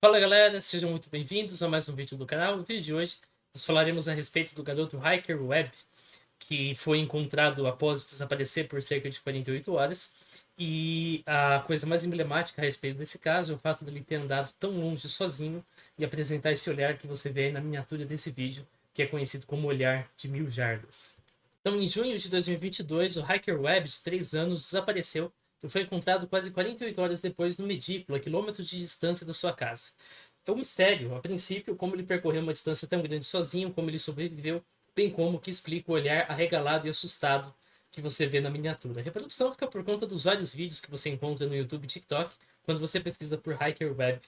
Fala galera, sejam muito bem-vindos a mais um vídeo do canal. No vídeo de hoje, nós falaremos a respeito do garoto Hiker Webb, que foi encontrado após desaparecer por cerca de 48 horas. E a coisa mais emblemática a respeito desse caso é o fato dele ter andado tão longe sozinho e apresentar esse olhar que você vê aí na miniatura desse vídeo, que é conhecido como olhar de 1000 jardas. Então, em junho de 2022, o Hiker Webb, de 3 anos, desapareceu e foi encontrado quase 48 horas depois no Medículo, a quilômetros de distância da sua casa. É um mistério, a princípio, como ele percorreu uma distância tão grande sozinho, como ele sobreviveu, bem como o que explica o olhar arregalado e assustado que você vê na miniatura. A reprodução fica por conta dos vários vídeos que você encontra no YouTube e TikTok quando você pesquisa por Hiker Webb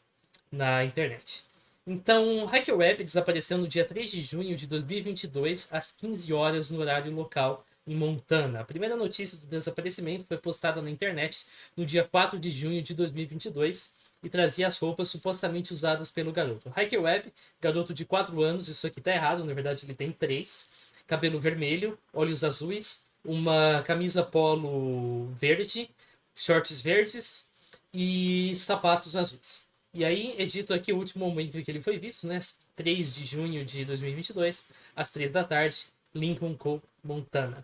na internet. Então, Hiker Webb desapareceu no dia 3 de junho de 2022, às 15 horas no horário local em Montana. A primeira notícia do desaparecimento foi postada na internet no dia 4 de junho de 2022 e trazia as roupas supostamente usadas pelo garoto. Hiker Webb, garoto de 4 anos, isso aqui tá errado, na verdade ele tem 3, cabelo vermelho, olhos azuis, uma camisa polo verde, shorts verdes e sapatos azuis. E aí é dito aqui o último momento em que ele foi visto, né? 3 de junho de 2022, às 3 da tarde, Lincoln Co., Montana.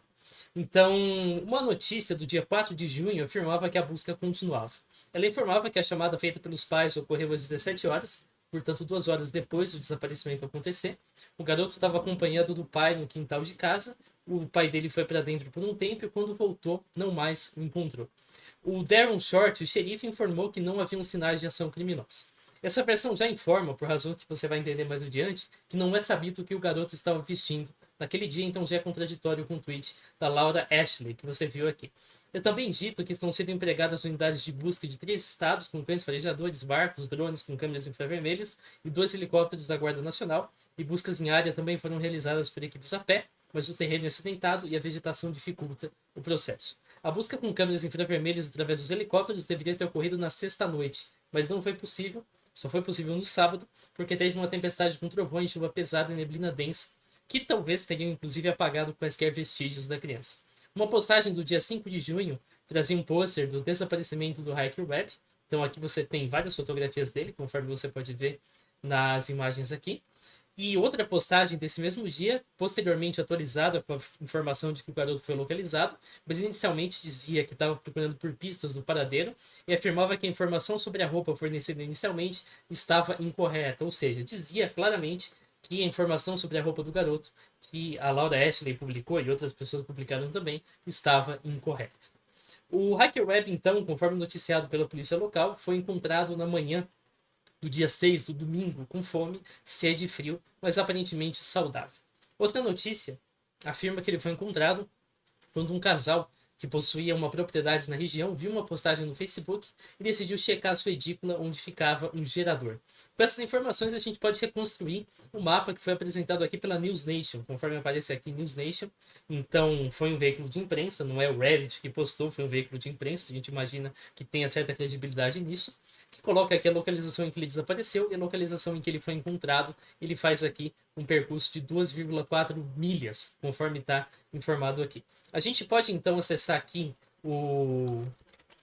Então, uma notícia do dia 4 de junho afirmava que a busca continuava. Ela informava que a chamada feita pelos pais ocorreu às 17 horas, portanto 2 horas depois do desaparecimento acontecer. O garoto estava acompanhado do pai no quintal de casa. O pai dele foi para dentro por um tempo e quando voltou, não mais o encontrou. O Darren Short, o xerife, informou que não haviam sinais de ação criminosa. Essa versão já informa, por razão que você vai entender mais adiante, que não é sabido o que o garoto estava vestindo naquele dia, então já é contraditório com o tweet da Laura Ashley, que você viu aqui. É também dito que estão sendo empregadas unidades de busca de 3 estados, com cães farejadores, barcos, drones com câmeras infravermelhas e 2 helicópteros da Guarda Nacional, e buscas em área também foram realizadas por equipes a pé, mas o terreno é acidentado e a vegetação dificulta o processo. A busca com câmeras infravermelhas através dos helicópteros deveria ter ocorrido na sexta-noite, mas não foi possível, só foi possível no sábado, porque teve uma tempestade com trovões, chuva pesada e neblina densa, que talvez teriam inclusive apagado quaisquer vestígios da criança. Uma postagem do dia 5 de junho trazia um pôster do desaparecimento do Hiker Webb. Então aqui você tem várias fotografias dele, conforme você pode ver nas imagens aqui. E outra postagem desse mesmo dia, posteriormente atualizada com a informação de que o garoto foi localizado, mas inicialmente dizia que estava procurando por pistas do paradeiro e afirmava que a informação sobre a roupa fornecida inicialmente estava incorreta, ou seja, dizia claramente que a informação sobre a roupa do garoto, que a Laura Ashley publicou e outras pessoas publicaram também, estava incorreta. O Hiker Webb, então, conforme noticiado pela polícia local, foi encontrado na manhã do dia 6 do domingo, com fome, sede e frio, mas aparentemente saudável. Outra notícia afirma que ele foi encontrado quando um casal que possuía uma propriedade na região viu uma postagem no Facebook e decidiu checar a sua edícula onde ficava um gerador. Com essas informações a gente pode reconstruir o mapa que foi apresentado aqui pela News Nation, conforme aparece aqui News Nation. Então foi um veículo de imprensa, não é o Reddit que postou, foi um veículo de imprensa, a gente imagina que tenha certa credibilidade nisso, que coloca aqui a localização em que ele desapareceu e a localização em que ele foi encontrado. Ele faz aqui um percurso de 2,4 milhas, conforme está informado aqui. A gente pode então acessar aqui o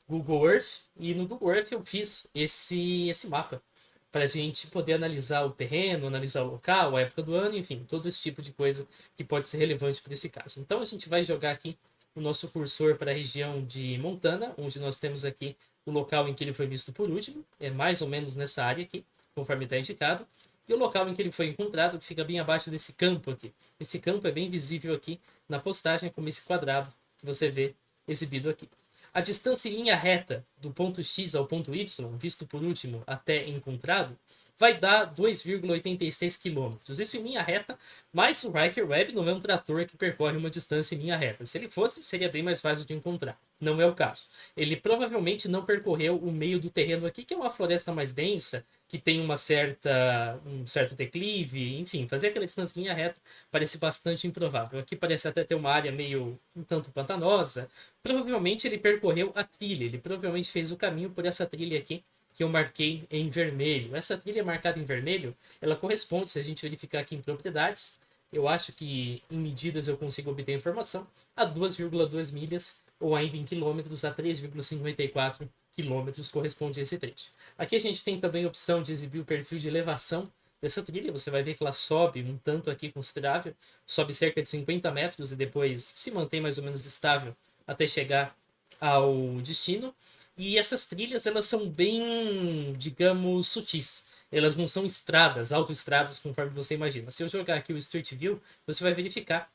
Google Earth e no Google Earth eu fiz esse mapa para a gente poder analisar o terreno, analisar o local, a época do ano, enfim, todo esse tipo de coisa que pode ser relevante para esse caso. Então a gente vai jogar aqui o nosso cursor para a região de Montana, onde nós temos aqui o local em que ele foi visto por último, é mais ou menos nessa área aqui, conforme está indicado, e o local em que ele foi encontrado, que fica bem abaixo desse campo aqui. Esse campo é bem visível aqui na postagem, como esse quadrado que você vê exibido aqui. A distância em linha reta do ponto X ao ponto Y, visto por último até encontrado, vai dar 2,86 km. Isso em linha reta, mas o Hiker Webb não é um trator que percorre uma distância em linha reta. Se ele fosse, seria bem mais fácil de encontrar. Não é o caso. Ele provavelmente não percorreu o meio do terreno aqui, que é uma floresta mais densa, que tem um certo declive, enfim, fazer aquela distância em linha reta parece bastante improvável. Aqui parece até ter uma área meio um tanto pantanosa. Provavelmente ele percorreu a trilha, ele provavelmente fez o caminho por essa trilha aqui que eu marquei em vermelho. Essa trilha marcada em vermelho, ela corresponde, se a gente verificar aqui em propriedades, eu acho que em medidas eu consigo obter a informação, a 2,2 milhas, ou ainda em quilômetros, a 3,54 quilômetros corresponde a esse trecho. Aqui a gente tem também a opção de exibir o perfil de elevação dessa trilha. Você vai ver que ela sobe um tanto aqui considerável, sobe cerca de 50 metros e depois se mantém mais ou menos estável até chegar ao destino. E essas trilhas, elas são bem, digamos, sutis. Elas não são estradas, autoestradas, conforme você imagina. Se eu jogar aqui o Street View, você vai verificar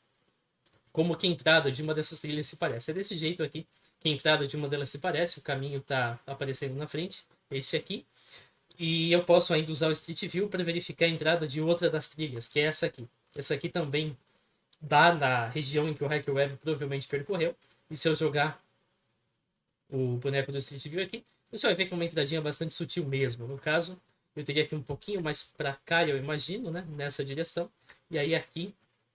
como que a entrada de uma dessas trilhas se parece. É desse jeito aqui que a entrada de uma delas se parece. O caminho está aparecendo na frente, esse aqui. E eu posso ainda usar o Street View para verificar a entrada de outra das trilhas, que é essa aqui. Essa aqui também dá na região em que o Hiker Web provavelmente percorreu. E se eu jogar o boneco do Street View aqui, você vai ver que é uma entradinha bastante sutil mesmo. No caso, eu teria aqui um pouquinho mais para cá, eu imagino, né? Nessa direção. E aí aqui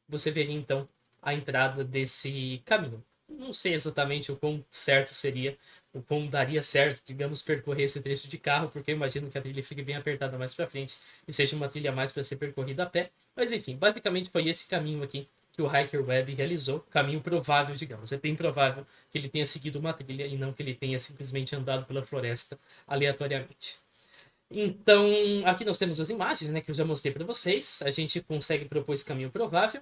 você veria então a entrada desse caminho. Não sei exatamente o quão certo seria, o quão daria certo, digamos, percorrer esse trecho de carro, porque eu imagino que a trilha fique bem apertada mais para frente e seja uma trilha mais para ser percorrida a pé. Mas enfim, basicamente foi esse caminho aqui que o Hiker Web realizou, caminho provável, digamos. É bem provável que ele tenha seguido uma trilha e não que ele tenha simplesmente andado pela floresta aleatoriamente. Então, aqui nós temos as imagens, né, que eu já mostrei para vocês. A gente consegue propor esse caminho provável.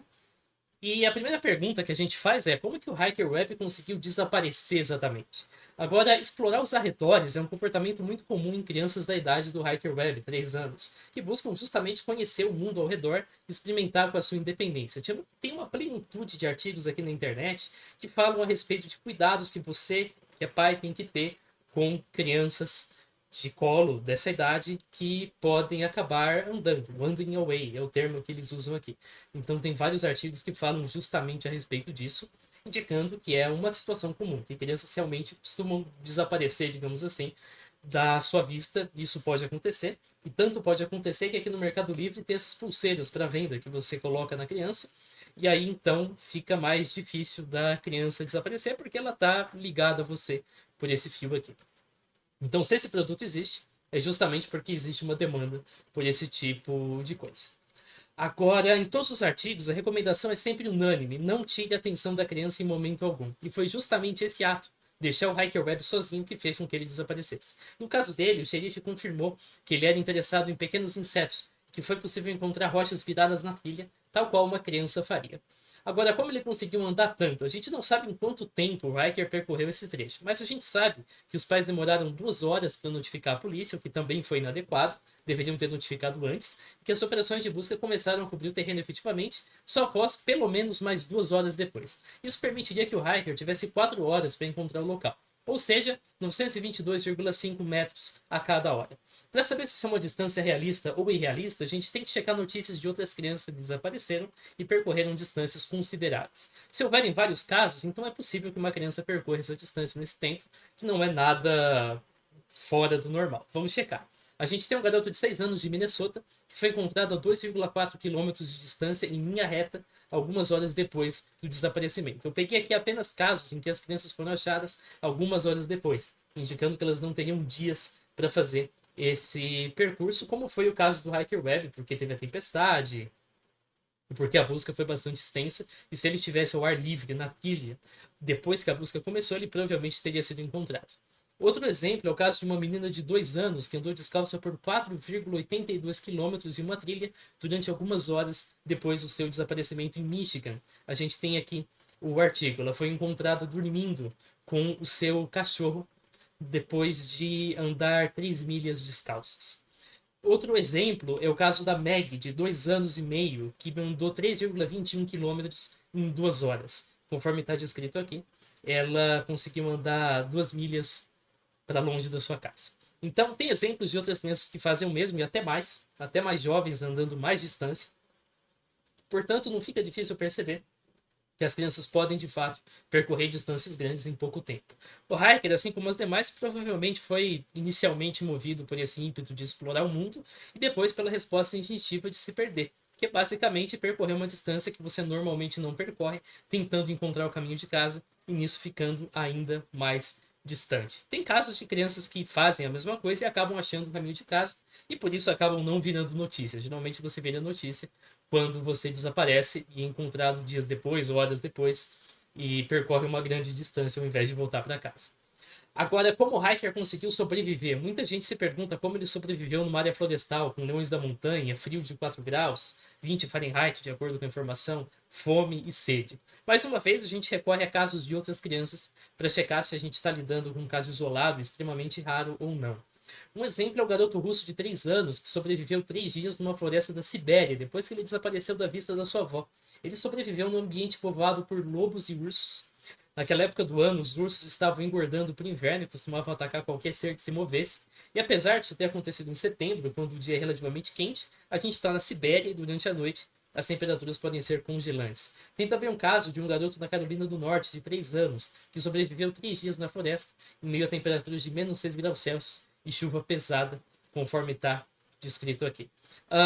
E a primeira pergunta que a gente faz é como que o Hiker Web conseguiu desaparecer exatamente? Agora, explorar os arredores é um comportamento muito comum em crianças da idade do Hiker Web, 3 anos, que buscam justamente conhecer o mundo ao redor e experimentar com a sua independência. Tem uma plenitude de artigos aqui na internet que falam a respeito de cuidados que você, que é pai, tem que ter com crianças de colo dessa idade que podem acabar andando. Wandering away é o termo que eles usam aqui. Então tem vários artigos que falam justamente a respeito disso, indicando que é uma situação comum, que crianças realmente costumam desaparecer, digamos assim, da sua vista. Isso pode acontecer, e tanto pode acontecer que aqui no Mercado Livre tem essas pulseiras para venda que você coloca na criança, e aí então fica mais difícil da criança desaparecer porque ela está ligada a você por esse fio aqui. Então, se esse produto existe, é justamente porque existe uma demanda por esse tipo de coisa. Agora, em todos os artigos, a recomendação é sempre unânime: não tire a atenção da criança em momento algum. E foi justamente esse ato, deixar o Hiker Web sozinho, que fez com que ele desaparecesse. No caso dele, o xerife confirmou que ele era interessado em pequenos insetos, que foi possível encontrar rochas viradas na trilha, tal qual uma criança faria. Agora, como ele conseguiu andar tanto? A gente não sabe em quanto tempo o Hiker percorreu esse trecho, mas a gente sabe que os pais demoraram 2 horas para notificar a polícia, o que também foi inadequado, deveriam ter notificado antes, e que as operações de busca começaram a cobrir o terreno efetivamente só após pelo menos mais 2 horas depois. Isso permitiria que o Hiker tivesse 4 horas para encontrar o local, ou seja, 922,5 metros a cada hora. Para saber se isso é uma distância realista ou irrealista, a gente tem que checar notícias de outras crianças que desapareceram e percorreram distâncias consideráveis. Se houverem vários casos, então é possível que uma criança percorra essa distância nesse tempo, que não é nada fora do normal. Vamos checar. A gente tem um garoto de 6 anos de Minnesota que foi encontrado a 2,4 quilômetros de distância em linha reta algumas horas depois do desaparecimento. Eu peguei aqui apenas casos em que as crianças foram achadas algumas horas depois, indicando que elas não teriam dias para fazer esse percurso, como foi o caso do Hiker Web, porque teve a tempestade, porque a busca foi bastante extensa, e se ele tivesse ao ar livre na trilha, depois que a busca começou, ele provavelmente teria sido encontrado. Outro exemplo é o caso de uma menina de 2 anos que andou descalça por 4,82 quilômetros em uma trilha durante algumas horas depois do seu desaparecimento em Michigan. A gente tem aqui o artigo. Ela foi encontrada dormindo com o seu cachorro depois de andar 3 milhas descalças. Outro exemplo é o caso da Meg, de 2 anos e meio, que andou 3,21 quilômetros em 2 horas. Conforme está descrito aqui, ela conseguiu andar 2 milhas para longe da sua casa. Então, tem exemplos de outras crianças que fazem o mesmo e até mais jovens andando mais distância. Portanto, não fica difícil perceber que as crianças podem, de fato, percorrer distâncias grandes em pouco tempo. O Hiker, assim como as demais, provavelmente foi inicialmente movido por esse ímpeto de explorar o mundo e depois pela resposta instintiva de se perder, que é basicamente percorrer uma distância que você normalmente não percorre, tentando encontrar o caminho de casa e nisso ficando ainda mais distante. Tem casos de crianças que fazem a mesma coisa e acabam achando o caminho de casa e por isso acabam não virando notícia. Geralmente você vê a notícia quando você desaparece e é encontrado dias depois ou horas depois e percorre uma grande distância ao invés de voltar para casa. Agora, como o hiker conseguiu sobreviver? Muita gente se pergunta como ele sobreviveu numa área florestal, com leões da montanha, frio de 4 graus, 20 Fahrenheit, de acordo com a informação, fome e sede. Mais uma vez, a gente recorre a casos de outras crianças para checar se a gente está lidando com um caso isolado, extremamente raro ou não. Um exemplo é o garoto russo de 3 anos que sobreviveu 3 dias numa floresta da Sibéria, depois que ele desapareceu da vista da sua avó. Ele sobreviveu num ambiente povoado por lobos e ursos. Naquela época do ano, os ursos estavam engordando para o inverno e costumavam atacar qualquer ser que se movesse. E apesar disso ter acontecido em setembro, quando o dia é relativamente quente, a gente está na Sibéria e durante a noite as temperaturas podem ser congelantes. Tem também um caso de um garoto na Carolina do Norte, de 3 anos, que sobreviveu 3 dias na floresta, em meio a temperaturas de menos 6 graus Celsius e chuva pesada, conforme está descrito aqui.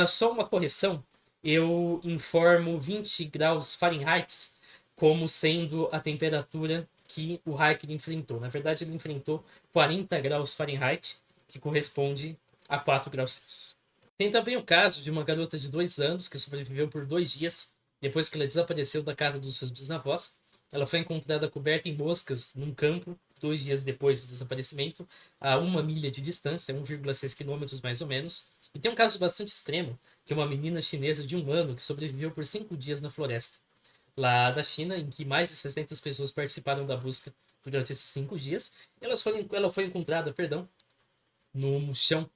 Só uma correção, eu informo 20 graus Fahrenheit como sendo a temperatura que o hiker enfrentou. Na verdade, ele enfrentou 40 graus Fahrenheit, que corresponde a 4 graus Celsius. Tem também o caso de uma garota de 2 anos que sobreviveu por 2 dias depois que ela desapareceu da casa dos seus bisavós. Ela foi encontrada coberta em moscas num campo 2 dias depois do desaparecimento, a 1 milha de distância, 1,6 quilômetros mais ou menos. E tem um caso bastante extremo, que é uma menina chinesa de 1 ano que sobreviveu por 5 dias na floresta lá da China, em que mais de 600 pessoas participaram da busca durante esses 5 dias. Ela foi encontrada, perdão, no chão,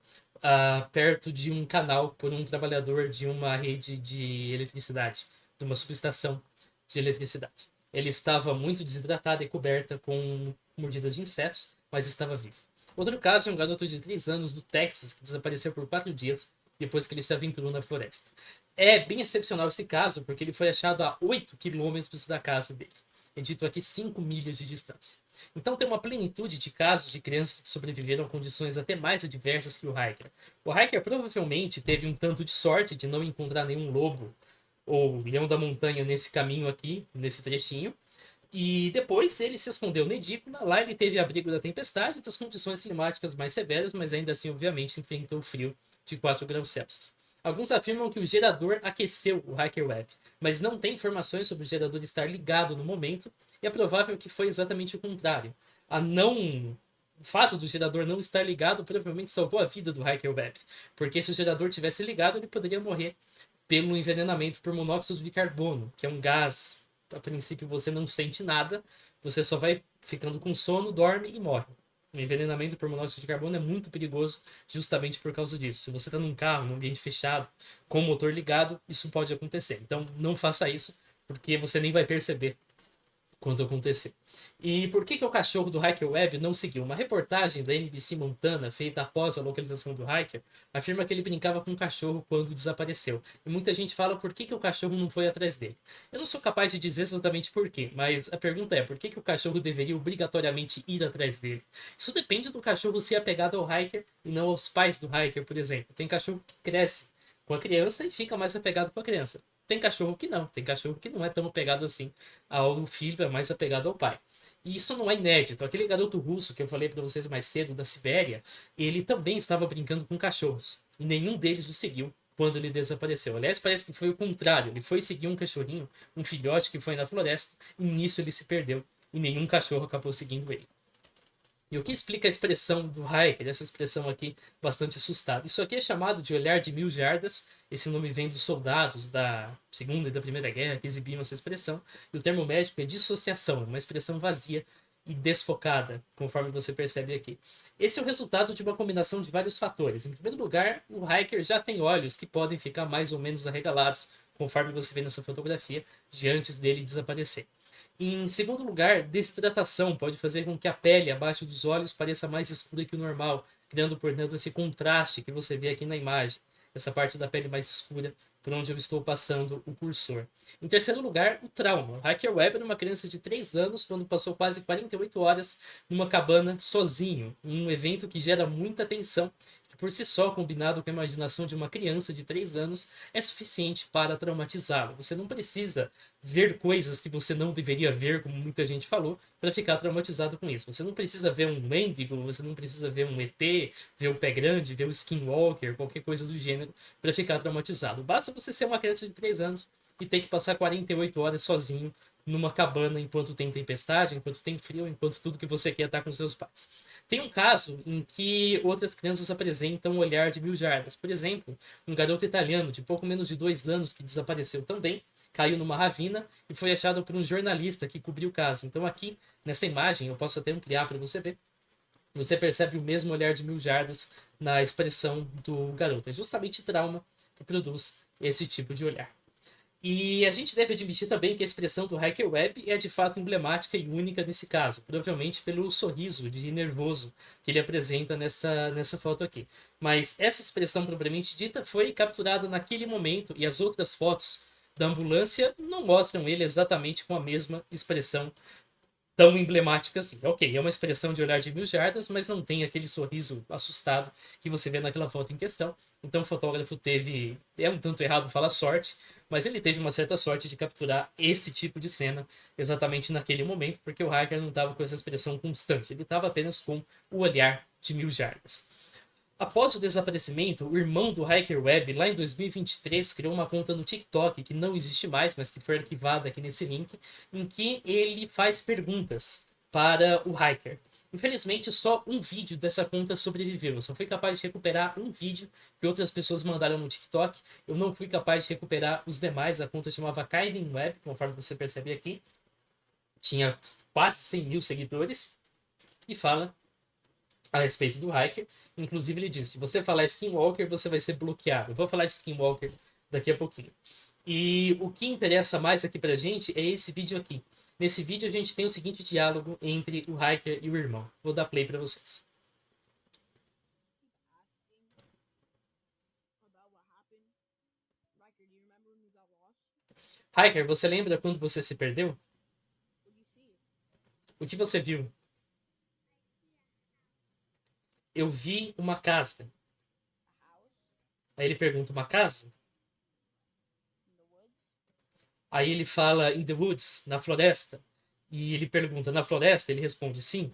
perto de um canal por um trabalhador de uma rede de eletricidade, de uma subestação de eletricidade. Ele estava muito desidratado e coberta com mordidas de insetos, mas estava vivo. Outro caso é um garoto de 3 anos do Texas que desapareceu por 4 dias depois que ele se aventurou na floresta. É bem excepcional esse caso, porque ele foi achado a 8 quilômetros da casa dele. É dito aqui 5 milhas de distância. Então tem uma plenitude de casos de crianças que sobreviveram a condições até mais adversas que o hiker. O hiker provavelmente teve um tanto de sorte de não encontrar nenhum lobo ou leão da montanha nesse caminho aqui, nesse trechinho. E depois ele se escondeu na edícula, lá ele teve abrigo da tempestade e das condições climáticas mais severas, mas ainda assim, obviamente, enfrentou o frio de 4 graus Celsius. Alguns afirmam que o gerador aqueceu o Hiker Web, mas não tem informações sobre o gerador estar ligado no momento, e é provável que foi exatamente o contrário. O fato do gerador não estar ligado provavelmente salvou a vida do Hiker Web, porque se o gerador tivesse ligado, ele poderia morrer pelo envenenamento por monóxido de carbono, que é um gás, a princípio você não sente nada, você só vai ficando com sono, dorme e morre. O envenenamento por monóxido de carbono é muito perigoso justamente por causa disso. Se você está num carro, num ambiente fechado, com o motor ligado, isso pode acontecer. Então não faça isso, porque você nem vai perceber quando acontecer. E por que o cachorro do Hiker Web não seguiu? Uma reportagem da NBC Montana, feita após a localização do Hiker, afirma que ele brincava com o cachorro quando desapareceu. E muita gente fala por que o cachorro não foi atrás dele. Eu não sou capaz de dizer exatamente por quê, mas a pergunta é por que o cachorro deveria obrigatoriamente ir atrás dele? Isso depende do cachorro ser apegado ao Hiker e não aos pais do Hiker, por exemplo. Tem cachorro que cresce com a criança e fica mais apegado com a criança. Tem cachorro que não, tem cachorro que não é tão apegado assim ao filho, é mais apegado ao pai. E isso não é inédito. Aquele garoto russo que eu falei para vocês mais cedo, da Sibéria, ele também estava brincando com cachorros. E nenhum deles o seguiu quando ele desapareceu. Aliás, parece que foi o contrário. Ele foi seguir um cachorrinho, um filhote que foi na floresta, e nisso ele se perdeu. E nenhum cachorro acabou seguindo ele. E o que explica a expressão do Hiker, essa expressão aqui bastante assustada? Isso aqui é chamado de olhar de 1000 jardas. Esse nome vem dos soldados da Segunda e da Primeira Guerra que exibiam essa expressão. E o termo médico é dissociação, uma expressão vazia e desfocada, conforme você percebe aqui. Esse é o resultado de uma combinação de vários fatores. Em primeiro lugar, o hiker já tem olhos que podem ficar mais ou menos arregalados, conforme você vê nessa fotografia, de antes dele desaparecer. Em segundo lugar, desidratação pode fazer com que a pele abaixo dos olhos pareça mais escura que o normal, criando, portanto, esse contraste que você vê aqui na imagem, essa parte da pele mais escura por onde eu estou passando o cursor. Em terceiro lugar, o trauma. O Hiker Webb era uma criança de 3 anos quando passou quase 48 horas numa cabana sozinho, um evento que gera muita tensão, que por si só, combinado com a imaginação de uma criança de 3 anos, é suficiente para traumatizá-lo. Você não precisa ver coisas que você não deveria ver, como muita gente falou, para ficar traumatizado com isso. Você não precisa ver um Wendigo, você não precisa ver um ET, ver o Pé Grande, ver o Skinwalker, qualquer coisa do gênero, para ficar traumatizado. Basta você ser uma criança de 3 anos e ter que passar 48 horas sozinho numa cabana enquanto tem tempestade, enquanto tem frio, enquanto tudo que você quer tá com seus pais. Tem um caso em que outras crianças apresentam um olhar de 1000 jardas. Por exemplo, um garoto italiano de pouco menos de 2 anos que desapareceu também, caiu numa ravina e foi achado por um jornalista que cobriu o caso. Então aqui, nessa imagem, eu posso até ampliar para você ver, você percebe o mesmo olhar de 1000 jardas na expressão do garoto. É justamente trauma que produz esse tipo de olhar. E a gente deve admitir também que a expressão do Hiker Webb é de fato emblemática e única nesse caso, provavelmente pelo sorriso de nervoso que ele apresenta nessa foto aqui. Mas essa expressão propriamente dita foi capturada naquele momento e as outras fotos da ambulância não mostram ele exatamente com a mesma expressão tão emblemática assim. Ok, é uma expressão de olhar de 1000 jardas, mas não tem aquele sorriso assustado que você vê naquela foto em questão. Então o fotógrafo teve, é um tanto errado falar sorte, mas ele teve uma certa sorte de capturar esse tipo de cena exatamente naquele momento, porque o hacker não estava com essa expressão constante, ele estava apenas com o olhar de 1000 jardas. Após o desaparecimento, o irmão do Hiker Webb, lá em 2023, criou uma conta no TikTok, que não existe mais, mas que foi arquivada aqui nesse link, em que ele faz perguntas para o Hiker. Infelizmente, só um vídeo dessa conta sobreviveu. Eu só fui capaz de recuperar um vídeo que outras pessoas mandaram no TikTok. Eu não fui capaz de recuperar os demais. A conta chamava Kaiden Web, conforme você percebe aqui. Tinha quase 100 mil seguidores. E fala a respeito do Hiker. Inclusive ele disse, se você falar Skinwalker, você vai ser bloqueado. Eu vou falar de Skinwalker daqui a pouquinho. E o que interessa mais aqui pra gente é esse vídeo aqui. Nesse vídeo a gente tem o seguinte diálogo entre o Hiker e o irmão. Vou dar play pra vocês. Hiker, você lembra quando você se perdeu? O que você viu? Eu vi uma casa. Aí ele pergunta, uma casa? Aí ele fala, in the woods, na floresta. E ele pergunta, na floresta? Ele responde, sim.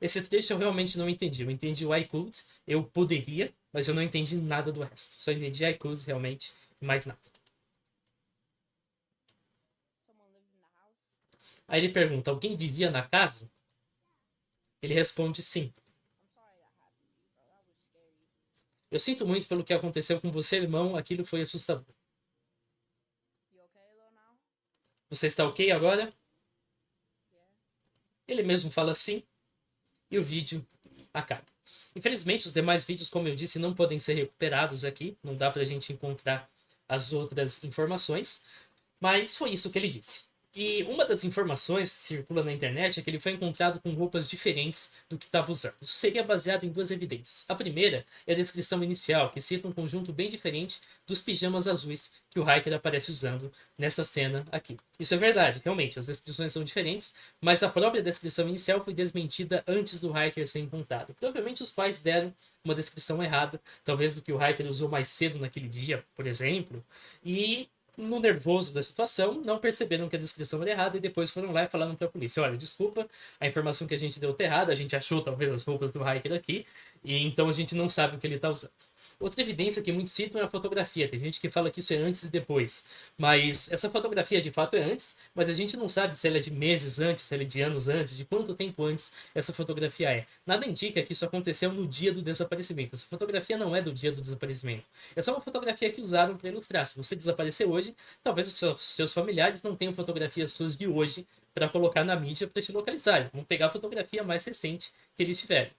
Esse trecho eu realmente não entendi. Eu entendi o I could, eu poderia, mas eu não entendi nada do resto. Só entendi I could realmente, mais nada. Aí ele pergunta, alguém vivia na casa? Ele responde, sim. Eu sinto muito pelo que aconteceu com você, irmão. Aquilo foi assustador. Você está ok agora? Ele mesmo fala sim. E o vídeo acaba. Infelizmente, os demais vídeos, como eu disse, não podem ser recuperados aqui. Não dá pra gente encontrar as outras informações. Mas foi isso que ele disse. E uma das informações que circula na internet é que ele foi encontrado com roupas diferentes do que estava usando. Isso seria baseado em duas evidências. A primeira é a descrição inicial, que cita um conjunto bem diferente dos pijamas azuis que o Hiker aparece usando nessa cena aqui. Isso é verdade, realmente, as descrições são diferentes, mas a própria descrição inicial foi desmentida antes do Hiker ser encontrado. Provavelmente os pais deram uma descrição errada, talvez do que o Hiker usou mais cedo naquele dia, por exemplo, e no nervoso da situação, não perceberam que a descrição era errada e depois foram lá e falaram para a polícia, olha, desculpa, a informação que a gente deu tá errada, a gente achou talvez as roupas do hiker aqui, e então a gente não sabe o que ele está usando. Outra evidência que muitos citam é a fotografia. Tem gente que fala que isso é antes e depois. Mas essa fotografia de fato é antes, mas a gente não sabe se ela é de meses antes, se ela é de anos antes, de quanto tempo antes essa fotografia é. Nada indica que isso aconteceu no dia do desaparecimento. Essa fotografia não é do dia do desaparecimento. É só uma fotografia que usaram para ilustrar. Se você desaparecer hoje, talvez os seus familiares não tenham fotografias suas de hoje para colocar na mídia para te localizar. Vão pegar a fotografia mais recente que eles tiverem.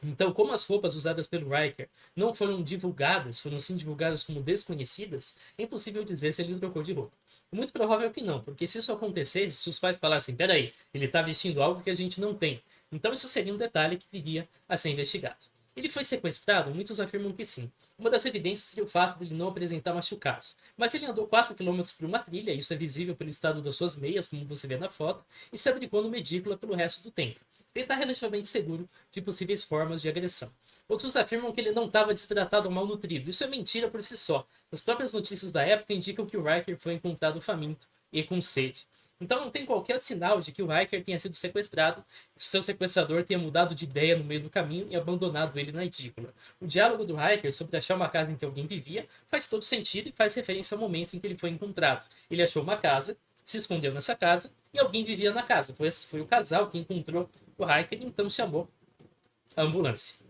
Então, como as roupas usadas pelo Riker não foram divulgadas, foram sim divulgadas como desconhecidas, é impossível dizer se ele trocou de roupa. É muito provável que não, porque se isso acontecesse, se os pais falassem, peraí, ele está vestindo algo que a gente não tem. Então isso seria um detalhe que viria a ser investigado. Ele foi sequestrado? Muitos afirmam que sim. Uma das evidências seria o fato de ele não apresentar machucados. Mas ele andou 4 quilômetros por uma trilha, isso é visível pelo estado das suas meias, como você vê na foto, e se abrigou numa edícula pelo resto do tempo. Ele está relativamente seguro de possíveis formas de agressão. Outros afirmam que ele não estava desidratado ou malnutrido. Isso é mentira por si só. As próprias notícias da época indicam que o Riker foi encontrado faminto e com sede. Então não tem qualquer sinal de que o Hiker tenha sido sequestrado, que o seu sequestrador tenha mudado de ideia no meio do caminho e abandonado ele na edícula. O diálogo do Hiker sobre achar uma casa em que alguém vivia faz todo sentido e faz referência ao momento em que ele foi encontrado. Ele achou uma casa, se escondeu nessa casa e alguém vivia na casa. Foi o casal que encontrou o Hiker e então chamou a ambulância.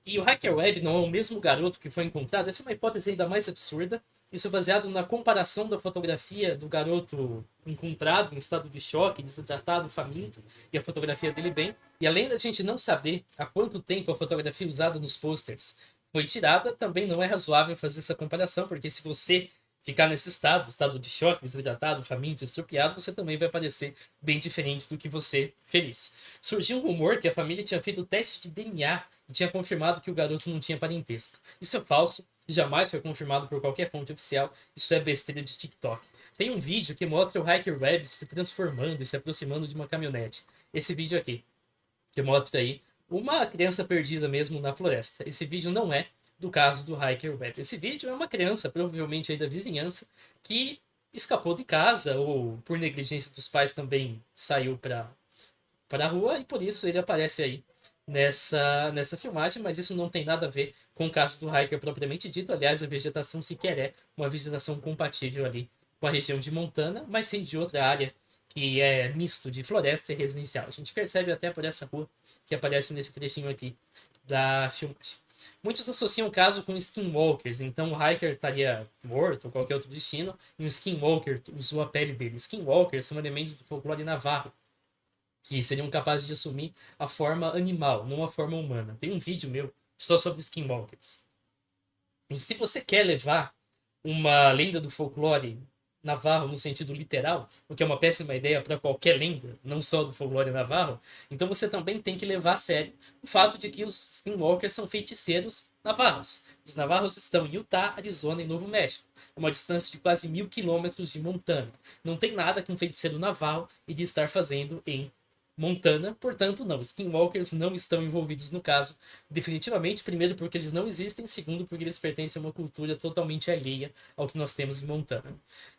E o Hacker Web não é o mesmo garoto que foi encontrado. Essa é uma hipótese ainda mais absurda. Isso é baseado na comparação da fotografia do garoto encontrado em estado de choque, desidratado, faminto, e a fotografia dele bem. E além da gente não saber há quanto tempo a fotografia usada nos posters foi tirada, também não é razoável fazer essa comparação, porque se você ficar nesse estado de choque, desidratado, faminto, estropiado, você também vai parecer bem diferente do que você feliz. Surgiu um rumor que a família tinha feito teste de DNA e tinha confirmado que o garoto não tinha parentesco. Isso é falso, jamais foi confirmado por qualquer fonte oficial, isso é besteira de TikTok. Tem um vídeo que mostra o Hiker Web se transformando e se aproximando de uma caminhonete. Esse vídeo aqui, que mostra aí uma criança perdida mesmo na floresta. Esse vídeo não é do caso do Hiker Web. Esse vídeo é uma criança, provavelmente aí da vizinhança, que escapou de casa ou por negligência dos pais também saiu para a rua e por isso ele aparece aí nessa filmagem, mas isso não tem nada a ver com o caso do Hiker propriamente dito. Aliás, a vegetação sequer é uma vegetação compatível ali com a região de Montana, mas sim de outra área que é misto de floresta e residencial. A gente percebe até por essa rua que aparece nesse trechinho aqui da filmagem. Muitos associam o caso com skinwalkers, então o hiker estaria morto ou qualquer outro destino, e um skinwalker usou a pele dele. Skinwalkers são elementos do folclore navarro, que seriam capazes de assumir a forma animal, não a forma humana. Tem um vídeo meu só sobre skinwalkers. E se você quer levar uma lenda do folclore navarro no sentido literal, o que é uma péssima ideia para qualquer lenda, não só do folclore navarro, então você também tem que levar a sério o fato de que os skinwalkers são feiticeiros navarros. Os navarros estão em Utah, Arizona e Novo México, uma distância de quase 1.000 quilômetros de Montana. Não tem nada que um feiticeiro navarro iria estar fazendo em Montana, portanto, não. Skinwalkers não estão envolvidos no caso, definitivamente. Primeiro, porque eles não existem. Segundo, porque eles pertencem a uma cultura totalmente alheia ao que nós temos em Montana.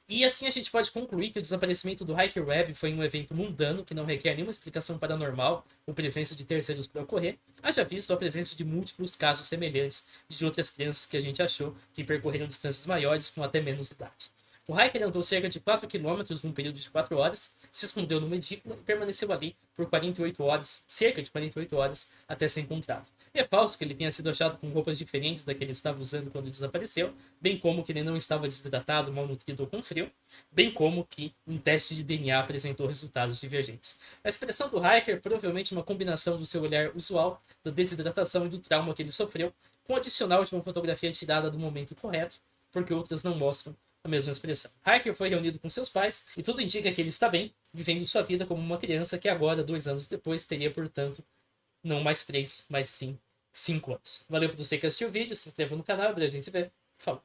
E assim a gente pode concluir que o desaparecimento do Hiker Web foi um evento mundano que não requer nenhuma explicação paranormal ou presença de terceiros para ocorrer, haja visto a presença de múltiplos casos semelhantes de outras crianças que a gente achou que percorreram distâncias maiores com até menos idade. O hiker andou cerca de 4 quilômetros num período de 4 horas, se escondeu numa edícula e permaneceu ali por 48 horas, cerca de 48 horas, até ser encontrado. E é falso que ele tenha sido achado com roupas diferentes da que ele estava usando quando desapareceu, bem como que ele não estava desidratado, malnutrido ou com frio, bem como que um teste de DNA apresentou resultados divergentes. A expressão do hiker provavelmente uma combinação do seu olhar usual, da desidratação e do trauma que ele sofreu, com o adicional de uma fotografia tirada do momento correto, porque outras não mostram a mesma expressão. Hiker foi reunido com seus pais e tudo indica que ele está bem, vivendo sua vida como uma criança que agora, 2 anos depois, teria, portanto, não mais 3, mas sim 5 anos. Valeu por você que assistiu o vídeo, se inscreva no canal e a gente vê. Falou!